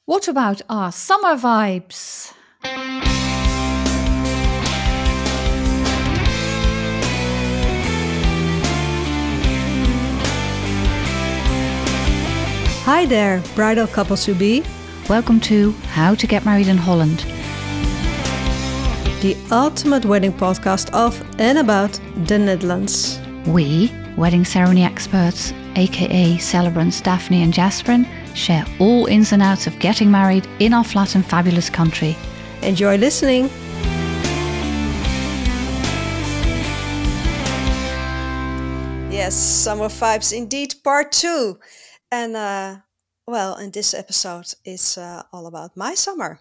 What about our summer vibes? Hi there, bridal couples to be. Welcome to How to Get Married in Holland. The ultimate wedding podcast of and about the Netherlands. We, wedding ceremony experts, aka celebrants Daphne and Jasper, share all ins and outs of getting married in our flat and fabulous country. Enjoy listening. Yes, Summer Vibes indeed, part 2. And, in this episode is all about my summer.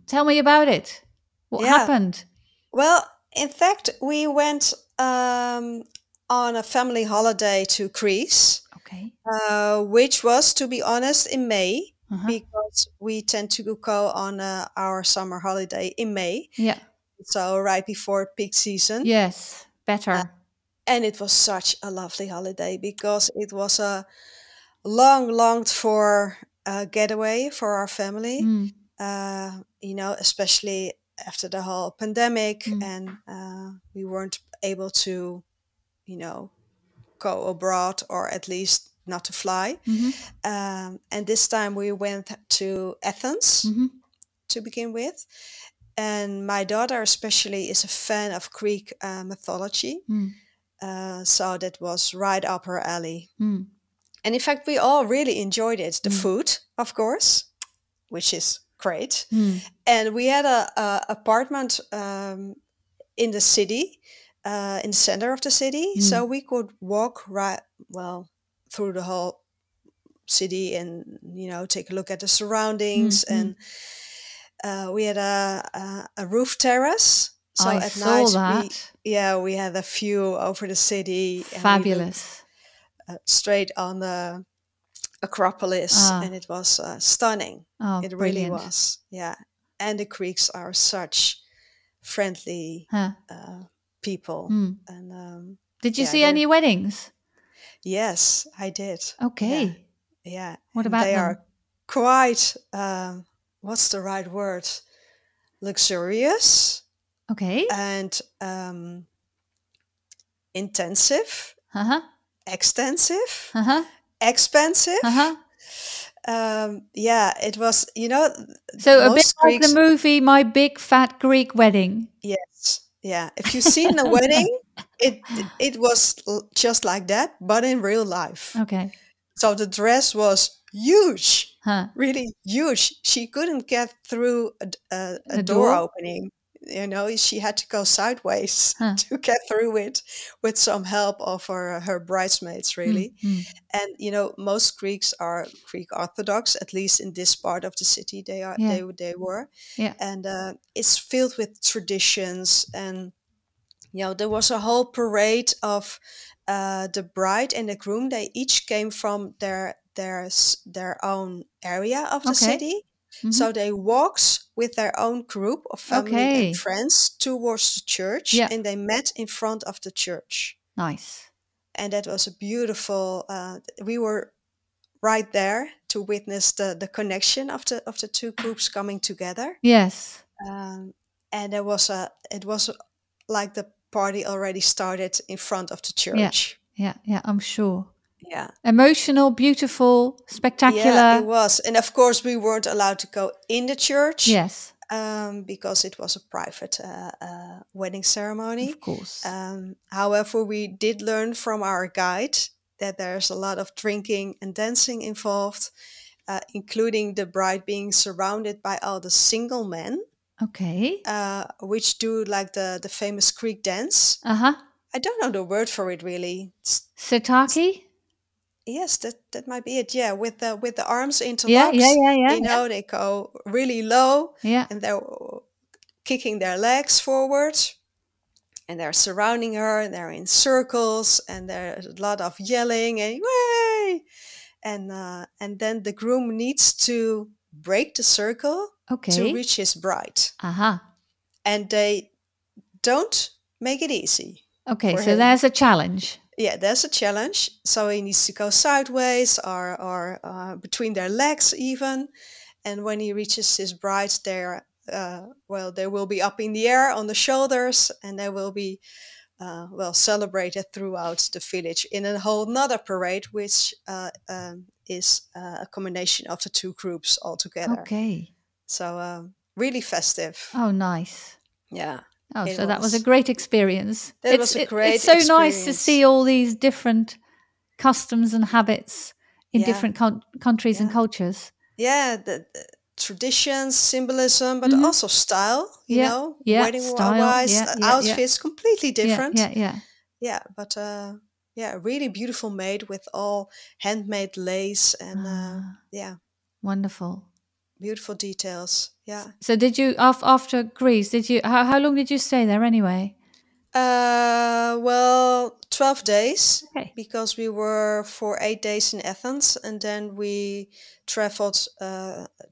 Tell me about it. What happened? Well, in fact, we went on a family holiday to Greece. Okay. Which was, to be honest, in May, because we tend to go on our summer holiday in May. Yeah. So right before peak season. Yes, better. And it was such a lovely holiday because it was a longed for getaway for our family. Especially after the whole pandemic, and we weren't able to, go abroad, or at least not to fly. And this time we went to Athens to begin with. And my daughter especially is a fan of Greek mythology. So that was right up her alley. And in fact, we all really enjoyed it. The food, of course, which is great. And we had a apartment in the city, in the center of the city. So we could walk through the whole city and, take a look at the surroundings. And we had a roof terrace. So I at saw night, that. we had a view over the city. Fabulous. And straight on the Acropolis, and it was stunning. It really brilliant. was. Yeah. And the Greeks are such friendly people. And Did you see any weddings? Yes, I did. Okay. Yeah. What And about they them? are quite what's the right word? Luxurious Okay. and intensive, extensive, expensive. It was, So a bit most like Greeks. the movie My Big Fat Greek Wedding. Yes, yeah. If you've seen the wedding, it was just like that, but in real life. Okay. So the dress was huge, Huh. really huge. She couldn't get through a A door door? opening. She had to go sideways Huh. to get through it with some help of her bridesmaids, really. And most Greeks are Greek Orthodox, at least in this part of the city. They are. Yeah. They were. Yeah. And it's filled with traditions, and there was a whole parade of the bride and the groom. They each came from their own area of the Okay. city. So they walked with their own group of family Okay. and friends towards the church, Yeah. and they met in front of the church. Nice. And that was a beautiful. We were right there to witness the connection of the two groups coming together. Yes. And it was like the party already started in front of the church. Yeah, I'm sure. Yeah. Emotional, beautiful, spectacular. Yeah, it was. And of course, we weren't allowed to go in the church. Yes, Because it was a private wedding ceremony. of course. However, we did learn from our guide that there's a lot of drinking and dancing involved, including the bride being surrounded by all the single men, Okay. which do like the famous Greek dance. I don't know the word for it really. Sitaki? Yes, that might be it. Yeah, with the arms interlocked. Yeah. They go really low. Yeah. And they're kicking their legs forward, and they're surrounding her, and they're in circles, and there's a lot of yelling and way. And then the groom needs to break the circle Okay. to reach his bride, Aha. and they don't make it easy. Okay, for so him. there's a challenge. Yeah, there's a challenge. So he needs to go sideways or between their legs even. And when he reaches his bride, they will be up in the air on the shoulders, and they will be celebrated throughout the village in a whole nother parade, which is a combination of the two groups all together. Okay. So really festive. Oh, nice. Yeah. Oh, so that was a great experience. It's so experience. Nice to see all these different customs and habits in different countries and cultures. Yeah, the traditions, symbolism, but also style, you know, wedding-wise, outfits completely different. Yeah, but really beautiful made with all handmade lace and wonderful. Beautiful details. Yeah. So did you, after Greece, how long did you stay there anyway? 12 days, okay. Because we were for 8 days in Athens, and then we traveled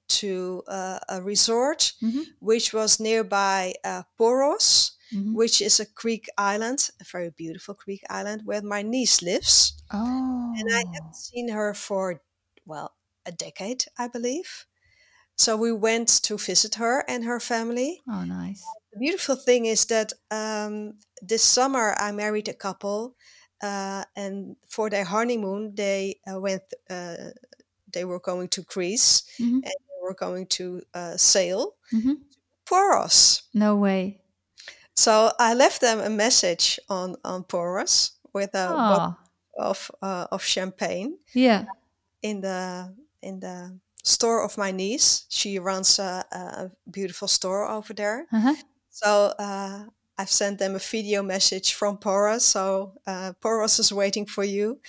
to a resort, which was nearby Poros, which is a Greek island, a very beautiful Greek island, where my niece lives. Oh. And I haven't seen her for, a decade, I believe. So we went to visit her and her family. Oh, nice. The beautiful thing is that this summer I married a couple, and for their honeymoon they they were going to Greece, and they were going to sail to Poros. No way. So I left them a message on Poros with a bottle of champagne. Yeah. In the store of my niece. She runs a beautiful store over there. So I've sent them a video message from Poros. So Poros is waiting for you,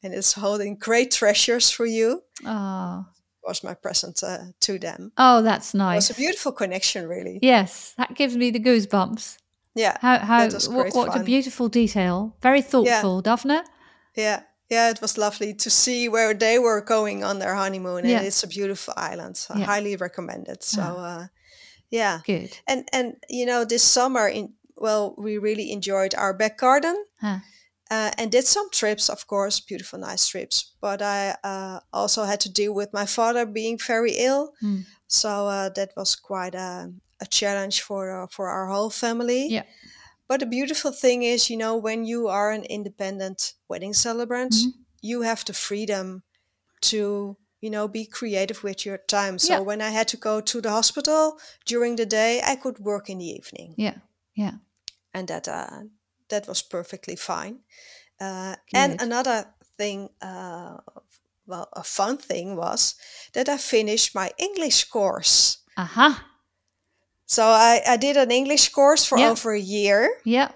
and it's holding great treasures for you. Oh. Was my present to them. Oh, that's nice. It was a beautiful connection, really. Yes, that gives me the goosebumps. Yeah. What a beautiful detail. Very thoughtful, Daphne. Yeah. Yeah, it was lovely to see where they were going on their honeymoon, and it's a beautiful island. So I highly recommend it. So, good. And you know, this summer we really enjoyed our back garden, and did some trips, of course, beautiful, nice trips. But I also had to deal with my father being very ill, so that was quite a challenge for our whole family. Yeah. But the beautiful thing is, you know, when you are an independent wedding celebrant, you have the freedom to, you know, be creative with your time. So when I had to go to the hospital during the day, I could work in the evening. Yeah, yeah. And that was perfectly fine. And another thing, a fun thing was that I finished my English course. Aha. So I did an English course for over a year. Yeah.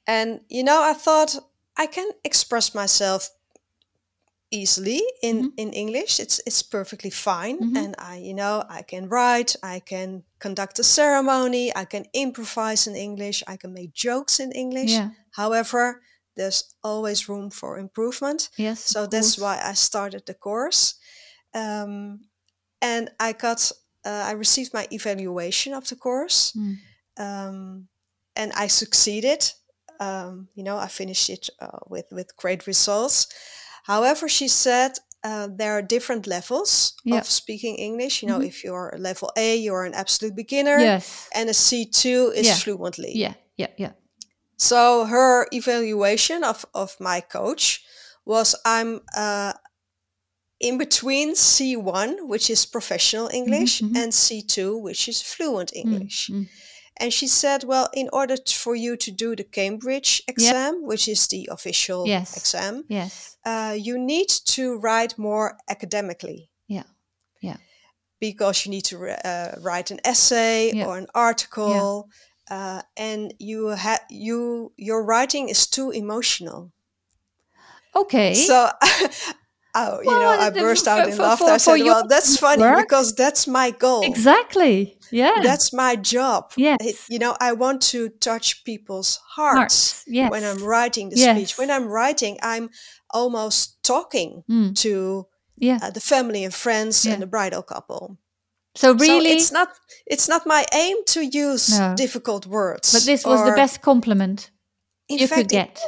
And, you know, I thought I can express myself easily in English. It's perfectly fine. And I can write, I can conduct a ceremony, I can improvise in English, I can make jokes in English. Yeah. However, there's always room for improvement. Yes. So that's why I started the course. And I received my evaluation of the course, and I succeeded. I finished it with great results. However, she said there are different levels of speaking English. You know, if you're level A, you're an absolute beginner. Yes. And a C2 is fluently. Yeah, yeah, yeah. So her evaluation of my coach was I'm in between C1, which is professional English, and C2, which is fluent English. And she said, well, in order for you to do the Cambridge exam, which is the official exam, you need to write more academically. Yeah, yeah. Because you need to write an essay or an article, and your writing is too emotional. Okay. So... I burst out in laughter. I said, well, that's funny because that's my goal. Exactly. Yeah. That's my job. Yes. I want to touch people's hearts when I'm writing the speech. When I'm writing, I'm almost talking to the family and friends and the bridal couple. So really, it's not my aim to use difficult words. But this was the best compliment you could get.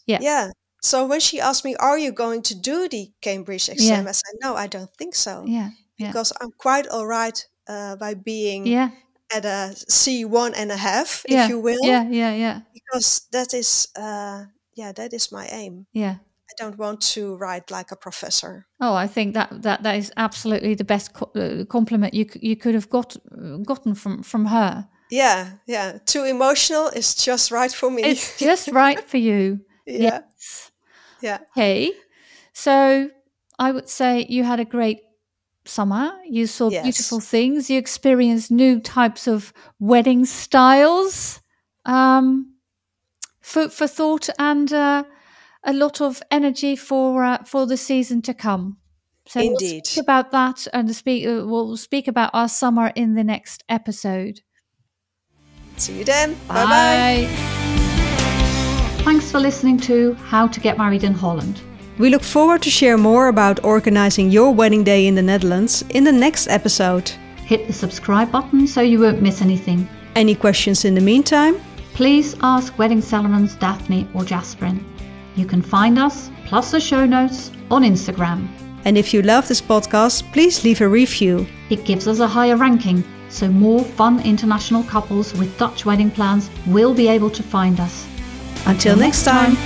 Yeah. So when she asked me, are you going to do the Cambridge exam? I said, no, I don't think so. Yeah. because I'm quite all right by being at a C1.5, if you will. Yeah. Because that is my aim. Yeah. I don't want to write like a professor. Oh, I think that is absolutely the best compliment you could have gotten from her. Yeah. Too emotional is just right for me. It's just right for you. Yeah. Yes. Yeah. Hey, so I would say you had a great summer. You saw beautiful things. You experienced new types of wedding styles. Food for thought and a lot of energy for the season to come. So Indeed. We'll speak about that and we'll speak about our summer in the next episode. See you then. Bye. Thanks for listening to How to Get Married in Holland. We look forward to share more about organizing your wedding day in the Netherlands in the next episode. Hit the subscribe button so you won't miss anything. Any questions in the meantime? Please ask wedding celebrants Daphne or Jasperin. You can find us, plus the show notes, on Instagram. And if you love this podcast, please leave a review. It gives us a higher ranking, so more fun international couples with Dutch wedding plans will be able to find us. Until next time.